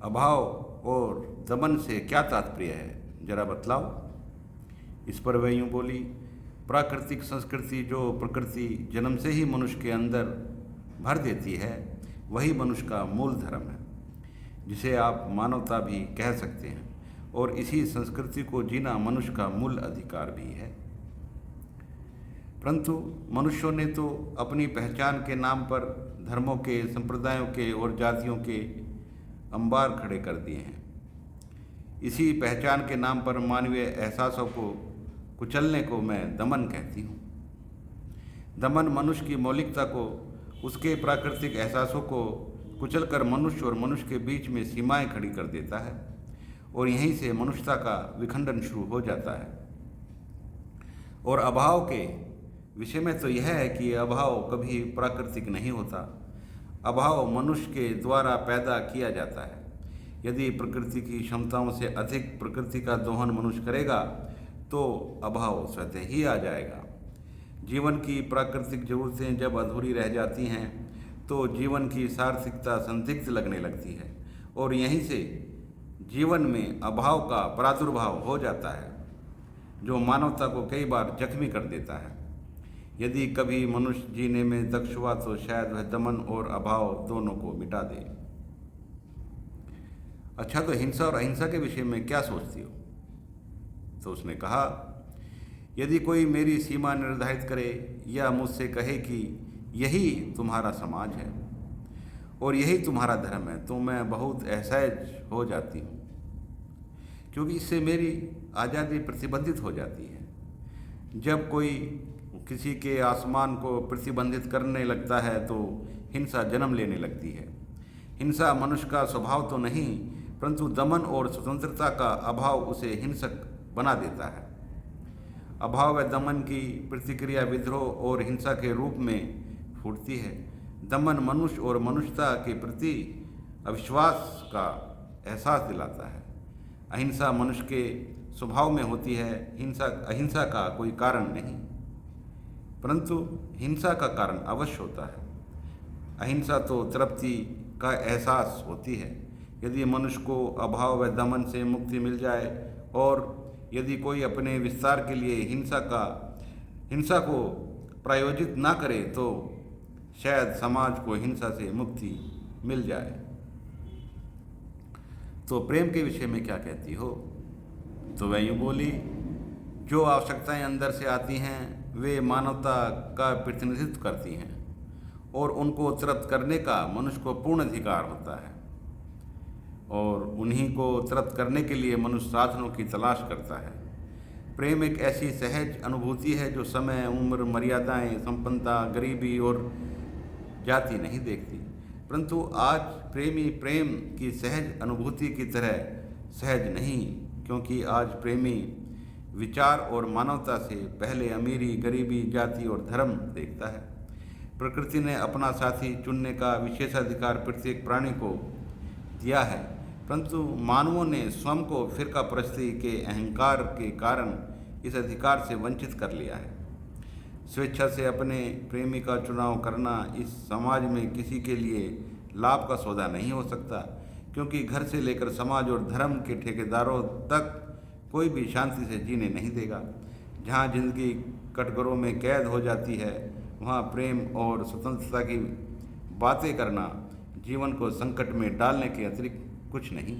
अभाव और दमन से क्या तात्पर्य है, जरा बतलाओ। इस पर वह यूँ बोली, प्राकृतिक संस्कृति जो प्रकृति जन्म से ही मनुष्य के अंदर भर देती है, वही मनुष्य का मूल धर्म है, जिसे आप मानवता भी कह सकते हैं, और इसी संस्कृति को जीना मनुष्य का मूल अधिकार भी है। परंतु मनुष्यों ने तो अपनी पहचान के नाम पर धर्मों के, संप्रदायों के और जातियों के अंबार खड़े कर दिए हैं। इसी पहचान के नाम पर मानवीय एहसासों को कुचलने को मैं दमन कहती हूँ। दमन मनुष्य की मौलिकता को, उसके प्राकृतिक एहसासों को कुचलकर मनुष्य और मनुष्य के बीच में सीमाएं खड़ी कर देता है, और यहीं से मनुष्यता का विखंडन शुरू हो जाता है। और अभाव के विषय में तो यह है कि अभाव कभी प्राकृतिक नहीं होता। अभाव मनुष्य के द्वारा पैदा किया जाता है। यदि प्रकृति की क्षमताओं से अधिक प्रकृति का दोहन मनुष्य करेगा तो अभाव स्वतः ही आ जाएगा। जीवन की प्राकृतिक जरूरतें जब अधूरी रह जाती हैं तो जीवन की सार्थकता संदिग्ध लगने लगती है, और यहीं से जीवन में अभाव का प्रादुर्भाव हो जाता है, जो मानवता को कई बार जख्मी कर देता है। यदि कभी मनुष्य जीने में दक्ष हुआ तो शायद वह दमन और अभाव दोनों को मिटा दे। अच्छा, तो हिंसा और अहिंसा के विषय में क्या सोचती हो? तो उसने कहा, यदि कोई मेरी सीमा निर्धारित करे या मुझसे कहे कि यही तुम्हारा समाज है और यही तुम्हारा धर्म है, तो मैं बहुत असहज हो जाती हूँ, क्योंकि इससे मेरी आज़ादी प्रतिबंधित हो जाती है। जब कोई किसी के आसमान को प्रतिबंधित करने लगता है तो हिंसा जन्म लेने लगती है। हिंसा मनुष्य का स्वभाव तो नहीं, परंतु दमन और स्वतंत्रता का अभाव उसे हिंसक बना देता है। अभाव व दमन की प्रतिक्रिया विद्रोह और हिंसा के रूप में फूटती है। दमन मनुष्य और मनुष्यता के प्रति अविश्वास का एहसास दिलाता है। अहिंसा मनुष्य के स्वभाव में होती है, अहिंसा का कोई कारण नहीं, परंतु हिंसा का कारण अवश्य होता है। अहिंसा तो तृप्ति का एहसास होती है। यदि मनुष्य को अभाव व दमन से मुक्ति मिल जाए और यदि कोई अपने विस्तार के लिए हिंसा को प्रायोजित ना करे तो शायद समाज को हिंसा से मुक्ति मिल जाए। तो प्रेम के विषय में क्या कहती हो? तो वह यूँ बोली, जो आवश्यकताएं अंदर से आती हैं वे मानवता का प्रतिनिधित्व करती हैं, और उनको तृप्त करने का मनुष्य को पूर्ण अधिकार होता है, और उन्हीं को तृप्त करने के लिए मनुष्य साधनों की तलाश करता है। प्रेम एक ऐसी सहज अनुभूति है जो समय, उम्र, मर्यादाएं, संपन्नता, गरीबी और जाति नहीं देखती, परंतु आज प्रेमी प्रेम की सहज अनुभूति की तरह सहज नहीं, क्योंकि आज प्रेमी विचार और मानवता से पहले अमीरी, गरीबी, जाति और धर्म देखता है। प्रकृति ने अपना साथी चुनने का विशेषाधिकार प्रत्येक प्राणी को दिया है, परंतु मानवों ने स्वयं को फिरकापरस्ती के अहंकार के कारण इस अधिकार से वंचित कर लिया है। स्वेच्छा से अपने प्रेमी का चुनाव करना इस समाज में किसी के लिए लाभ का सौदा नहीं हो सकता, क्योंकि घर से लेकर समाज और धर्म के ठेकेदारों तक कोई भी शांति से जीने नहीं देगा। जहाँ जिंदगी कटघरों में कैद हो जाती है, वहाँ प्रेम और स्वतंत्रता की बातें करना जीवन को संकट में डालने के अतिरिक्त कुछ नहीं।